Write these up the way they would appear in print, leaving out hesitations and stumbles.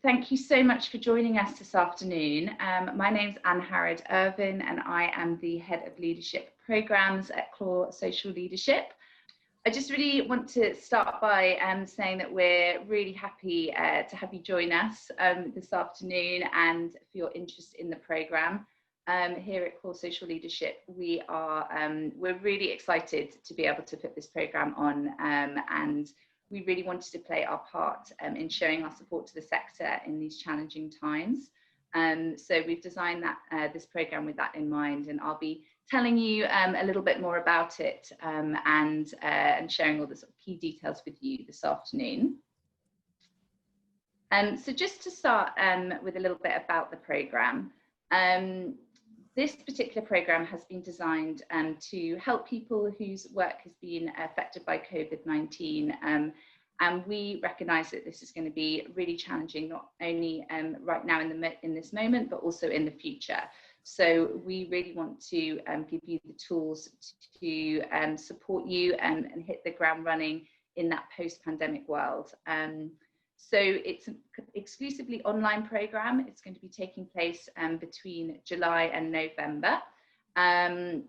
thank you so much for joining us this afternoon. My name's Angharad Irvine and I am the Head of Leadership Programmes at Clore Social Leadership. I just really want to start by saying that we're really happy to have you join us this afternoon and for your interest in the programme. Here at Clore Social Leadership, we're really excited to be able to put this programme on, and we really wanted to play our part in showing our support to the sector in these challenging times. So we've designed this programme with that in mind, and I'll be telling you a little bit more about it and sharing all the sort of key details with you this afternoon. So just to start with a little bit about the programme. This particular programme has been designed to help people whose work has been affected by COVID-19, and we recognise that this is going to be really challenging, not only right now in this moment, but also in the future. So we really want to give you the tools to support you and hit the ground running in that post-pandemic world. So it's an exclusively online programme. It's going to be taking place between July and November. And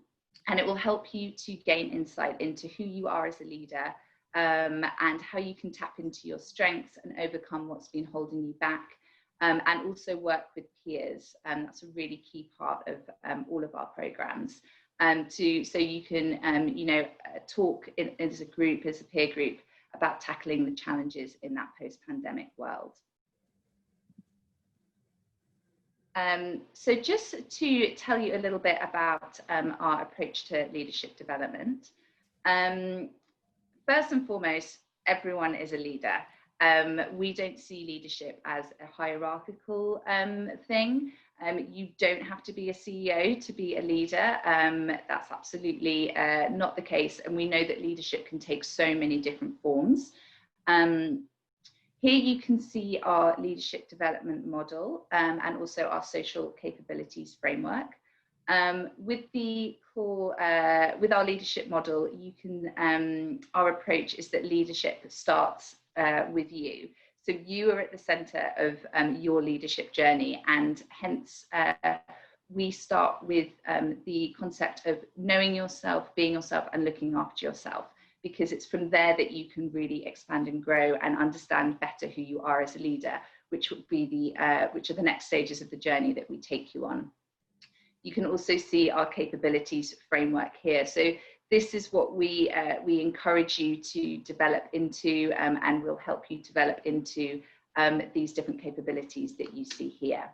it will help you to gain insight into who you are as a leader and how you can tap into your strengths and overcome what's been holding you back. And also work with peers. That's a really key part of all of our programmes. So you can, talk as a group, as a peer group, about tackling the challenges in that post-pandemic world. So just to tell you a little bit about our approach to leadership development. First and foremost, everyone is a leader. We don't see leadership as a hierarchical thing. You don't have to be a CEO to be a leader. That's absolutely not the case. And we know that leadership can take so many different forms. Here you can see our leadership development model and also our social capabilities framework. With our leadership model, you can, our approach is that leadership starts with you. So you are at the center of your leadership journey, and hence we start with the concept of knowing yourself, being yourself, and looking after yourself, because it's from there that you can really expand and grow and understand better who you are as a leader, which would be which are the next stages of the journey that we take you on. You can also see our capabilities framework here. So this is what we encourage you to develop into, and we'll help you develop into these different capabilities that you see here.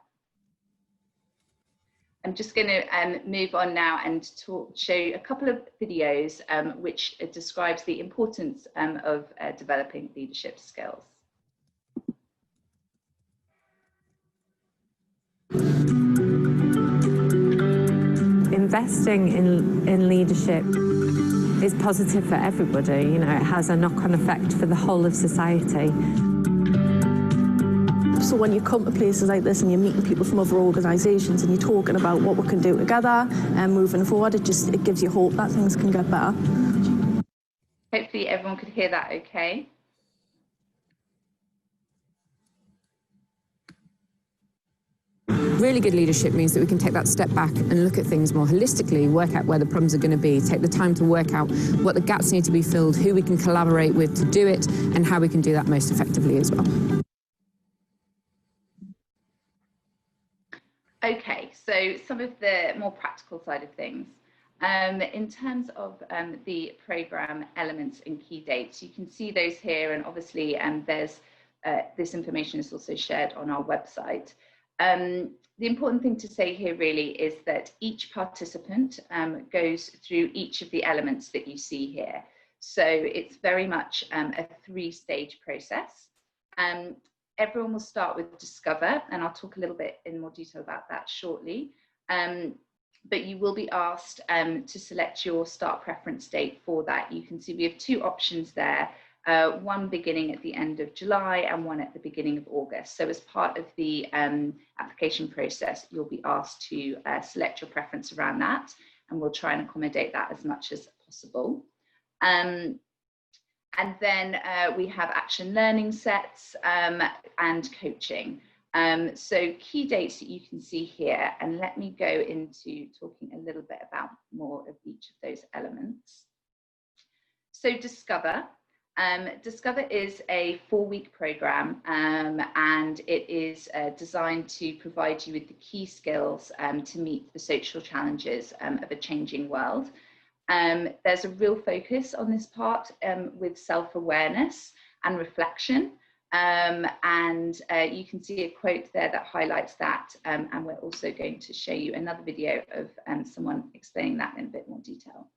I'm just going to move on now and show you a couple of videos which describes the importance of developing leadership skills. Investing in leadership is positive for everybody. You know, it has a knock-on effect for the whole of society. So when you come to places like this and you're meeting people from other organisations and you're talking about what we can do together and moving forward, it gives you hope that things can get better. Hopefully everyone could hear that okay. Really good leadership means that we can take that step back and look at things more holistically, work out where the problems are going to be, take the time to work out what the gaps need to be filled, who we can collaborate with to do it, and how we can do that most effectively as well. Okay, so some of the more practical side of things. In terms of the programme elements and key dates, you can see those here, and obviously there's this information is also shared on our website. The important thing to say here really is that each participant goes through each of the elements that you see here. So it's very much a three-stage process. Everyone will start with Discover, and I'll talk a little bit in more detail about that shortly. But you will be asked to select your start preference date for that. You can see we have two options there. One beginning at the end of July and one at the beginning of August. So as part of the application process, you'll be asked to select your preference around that, and we'll try and accommodate that as much as possible. And then we have action learning sets and coaching. So key dates that you can see here, and let me go into talking a little bit about more of each of those elements. So Discover. Discover is a 4-week program, and it is designed to provide you with the key skills to meet the social challenges of a changing world. There's a real focus on this part with self-awareness and reflection. And you can see a quote there that highlights that. And we're also going to show you another video of someone explaining that in a bit more detail.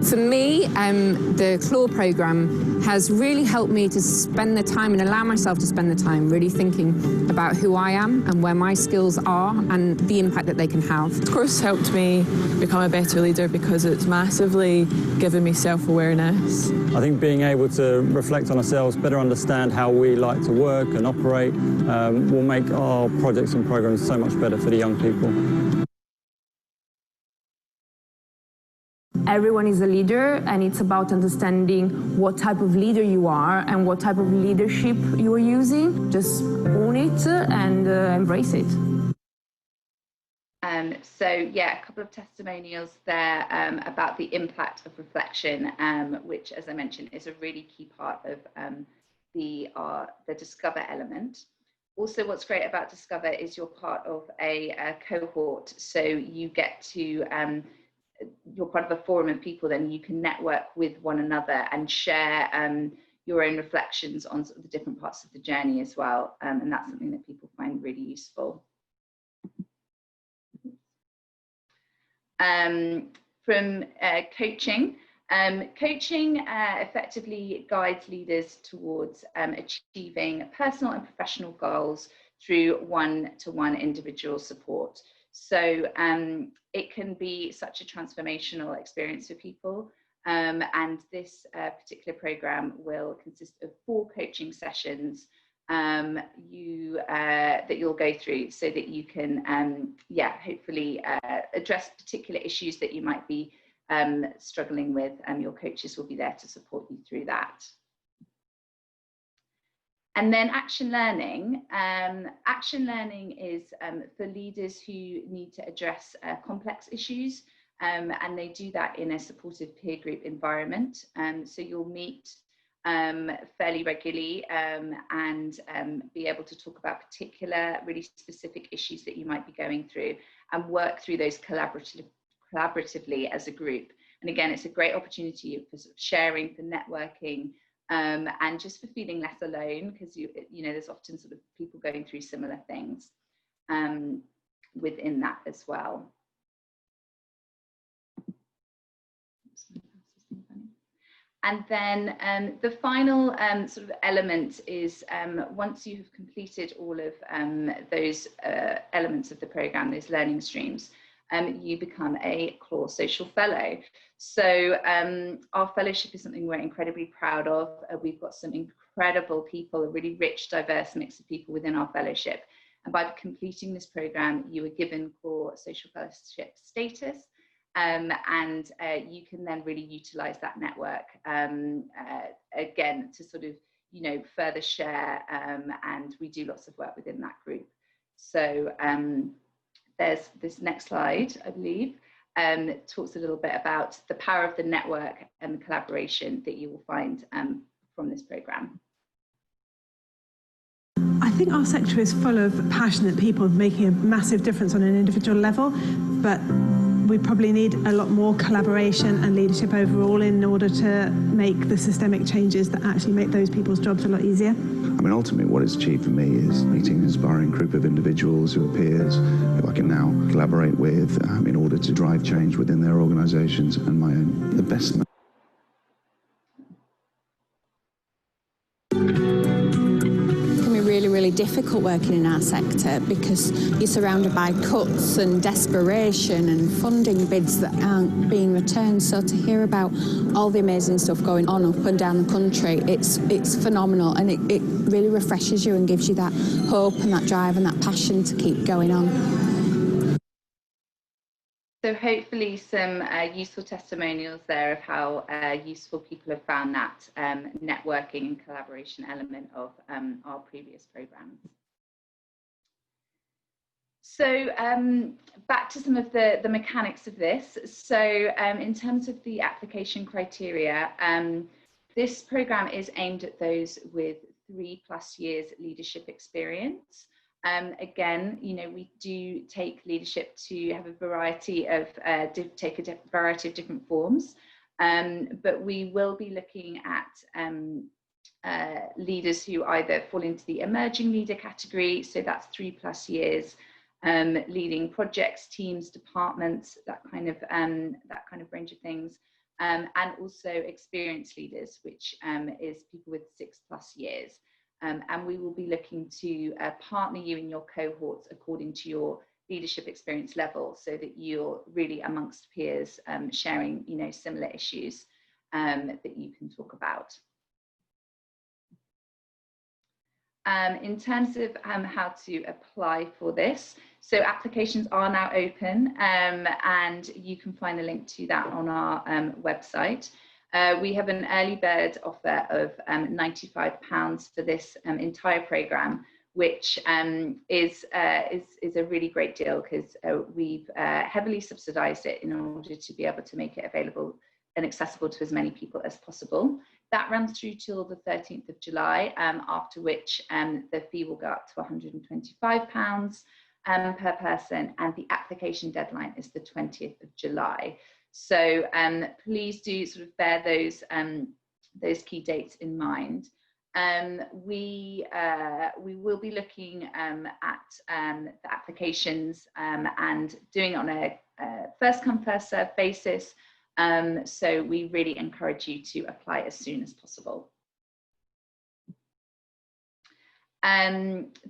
For me, the Clore programme has really helped me to spend the time and allow myself to spend the time really thinking about who I am and where my skills are and the impact that they can have. The course helped me become a better leader because it's massively given me self-awareness. I think being able to reflect on ourselves, better understand how we like to work and operate, will make our projects and programmes so much better for the young people. Everyone is a leader, and it's about understanding what type of leader you are and what type of leadership you are using. Just own it and embrace it. So yeah, a couple of testimonials there about the impact of reflection, which, as I mentioned, is a really key part of the Discover element. Also, what's great about Discover is you're part of a cohort, so you get to you're part of a forum of people, then you can network with one another and share your own reflections on sort of the different parts of the journey as well. And that's something that people find really useful. From coaching. Coaching effectively guides leaders towards achieving personal and professional goals through one-to-one individual support. So it can be such a transformational experience for people. And this particular program will consist of 4 coaching sessions that you'll go through so that you can, hopefully address particular issues that you might be struggling with, and your coaches will be there to support you through that. And then action learning. Action learning is for leaders who need to address complex issues, and they do that in a supportive peer group environment. So you'll meet fairly regularly and be able to talk about particular, really specific issues that you might be going through and work through those collaboratively as a group. And again, it's a great opportunity for sort of sharing, for networking, and just for feeling less alone, because you know there's often sort of people going through similar things within that as well. And then the final sort of element is once you have completed all of those elements of the programme, those learning streams, you become a Clore Social Fellow. So our fellowship is something we're incredibly proud of. We've got some incredible people, a really rich, diverse mix of people within our fellowship. And by completing this programme, you are given Clore Social Fellowship status. And you can then really utilise that network again to sort of, you know, further share, and we do lots of work within that group. So there's this next slide, I believe, talks a little bit about the power of the network and the collaboration that you will find from this programme. I think our sector is full of passionate people making a massive difference on an individual level, but we probably need a lot more collaboration and leadership overall in order to make the systemic changes that actually make those people's jobs a lot easier. I mean, ultimately what it's achieved for me is meeting an inspiring group of individuals who are peers, who I can now collaborate with in order to drive change within their organisations and my own. The best. Really difficult working in our sector because you're surrounded by cuts and desperation and funding bids that aren't being returned. So to hear about all the amazing stuff going on up and down the country, it's phenomenal, and it really refreshes you and gives you that hope and that drive and that passion to keep going on. So hopefully some useful testimonials there of how useful people have found that networking and collaboration element of our previous programs. So back to some of the mechanics of this. So in terms of the application criteria, this program is aimed at those with 3+ years leadership experience. Again, you know, we do take leadership to have a variety of variety of different forms, but we will be looking at leaders who either fall into the emerging leader category, so that's 3+ years, leading projects, teams, departments, that kind of range of things, and also experienced leaders, which is people with 6+ years. And we will be looking to partner you in your cohorts according to your leadership experience level, so that you're really amongst peers sharing, you know, similar issues that you can talk about. In terms of how to apply for this, so applications are now open, and you can find a link to that on our website. We have an early bird offer of £95 for this entire programme, which is a really great deal, because we've heavily subsidised it in order to be able to make it available and accessible to as many people as possible. That runs through till the 13th of July, after which the fee will go up to £125 per person, and the application deadline is the 20th of July. So please do sort of bear those key dates in mind. We will be looking at the applications and doing it on a first come first served basis. So we really encourage you to apply as soon as possible.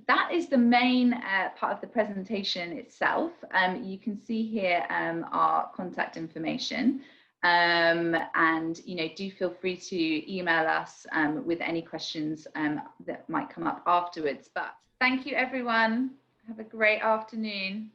That is the main part of the presentation itself. You can see here our contact information, and you know, do feel free to email us with any questions that might come up afterwards. But thank you, everyone. Have a great afternoon.